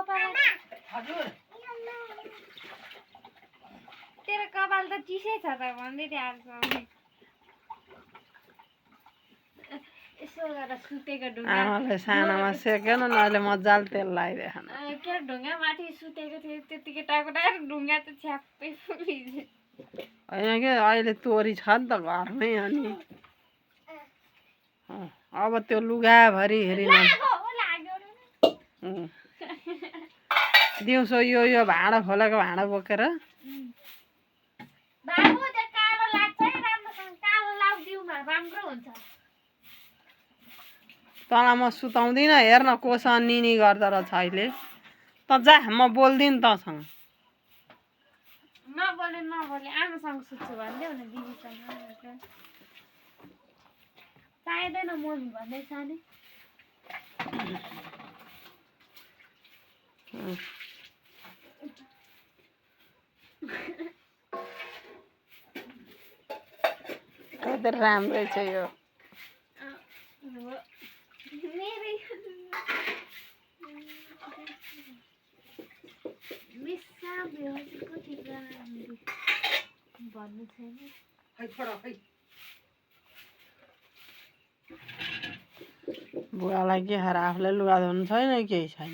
हजुर तेरो कपाल त चिसै छ त भन्दै थियो आज यसो गरेर सुतेको ढुङ्गा आमाले सानोमा सेक्यो न अहिले मजाले तेल लगाइदिएन के ढुङ्गा माथि सुतेको थियो त्यतिकै टाको ढुङ्गा त छ्याप्पै फुलिन्छ होइन के अहिले तोरी छ नि त घरमै अनि अब त्यो लुगाभरि हेरिन दिउँसो यो भाँडा खोलेको भाँडा बोकेर बाबु त्यो कालो लाग्छ है राम्रोसँग कालो लाउदिउ राम्रो हुन्छ तँलाई म सुताउँदिनँ हेर्न कोसँग निनी गर्दो रहेछ अहिले त जा म बोल्दिनँ तँसँग नबोले आमासँग सुत्छु भनिदेऊ न दिदीसँग चाहिँदैन मम्मी भन्दै सानो राम्रै छ यो भन्नु छैन बुवालाई के खाएर आफूलाई लुगा धुनु छैन केही छैन